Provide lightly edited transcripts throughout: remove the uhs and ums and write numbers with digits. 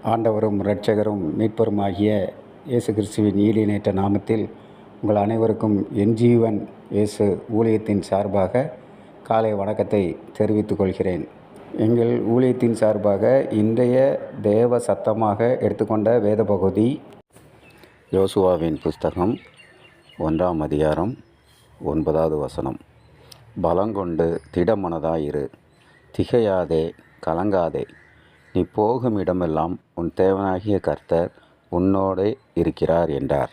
ஆண்டவரும் இரட்சகரும் மீட்பருமாகிய இயேசு கிறிஸ்துவின் ஈடிணையற்ற நாமத்தில் உங்கள் அனைவருக்கும் என் ஜீவன் இயேசு ஊழியத்தின் சார்பாக காலை வணக்கத்தை தெரிவித்துக் கொள்கிறேன். எங்கள் ஊழியத்தின் சார்பாக இன்றைய தேவ சத்தமாக எடுத்துக்கொண்ட வேத பகுதி யோசுவாவின் புஸ்தகம் 1ஆம் அதிகாரம் 9வது வசனம். பலங்கொண்டு திடமனதாயிரு, திகையாதே, கலங்காதே. நீ போகும் இடமெல்லாம் உன் தேவனாகிய கர்த்தர் உன்னோடே இருக்கிறார் என்றார்.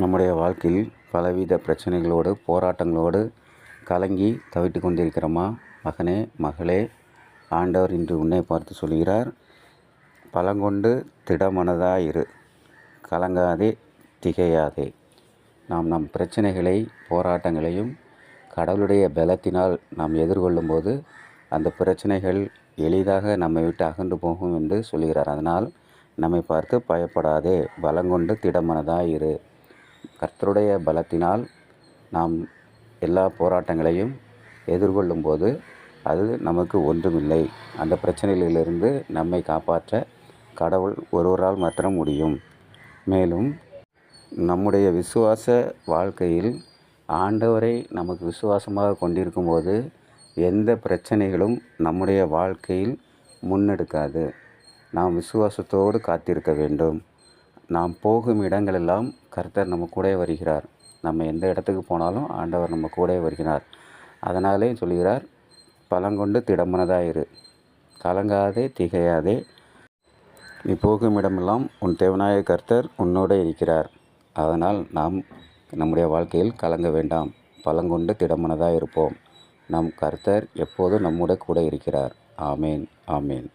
நம்முடைய வாழ்க்கையில் பலவித பிரச்சனைகளோடு போராட்டங்களோடு கலங்கி தவிட்டு கொண்டிருக்கிறோமா? மகனே, மகளே, ஆண்டவர் இன்று உன்னை பார்த்து சொல்கிறார், பலங்கொண்டு திடமனதாயிரு, கலங்காதே, திகையாதே. நாம் நம் பிரச்சனைகளை போராட்டங்களையும் கடவுளுடைய பலத்தினால் நாம் எதிர்கொள்ளும்போது அந்த பிரச்சனைகள் எளிதாக நம்மை விட்டு அகன்று போகும் என்று சொல்கிறார். அதனால் நம்மை பார்த்து பயப்படாதே, பலங்கொண்டு திடமனதாயிரு. கர்த்தருடைய பலத்தினால் நாம் எல்லா போராட்டங்களையும் எதிர்கொள்ளும்போது அது நமக்கு ஒன்றுமில்லை. அந்த பிரச்சனைகளிலிருந்து நம்மை காப்பாற்ற கடவுள் ஒருவரால் மாத்திரம் முடியும். மேலும் நம்முடைய விசுவாச வாழ்க்கையில் ஆண்டவரை நமக்கு விசுவாசமாக கொண்டிருக்கும்போது எந்த பிரச்சனைகளும் நம்முடைய வாழ்க்கையில் முன்னெடுக்காது. நாம் விசுவாசத்தோடு காத்திருக்க வேண்டும். நாம் போகும் இடங்களெல்லாம் கர்த்தர் நம்ம கூட வருகிறார். நம்ம எந்த இடத்துக்கு போனாலும் ஆண்டவர் நம்ம கூட வருகிறார். அதனாலே சொல்கிறார், பலங்கொண்டு திடமனதாயிரு, கலங்காதே, திகையாதே. நீ போகும் இடமெல்லாம் உன் தேவனாய கர்த்தர் உன்னோடு இருக்கிறார். அதனால் நாம் நம்முடைய வாழ்க்கையில் கலங்க வேண்டாம். பலங்கொண்டு திடமனதாக இருப்போம். நம் கர்த்தர் எப்போதும் நம்முடைய கூட இருக்கிறார். ஆமேன், ஆமேன்.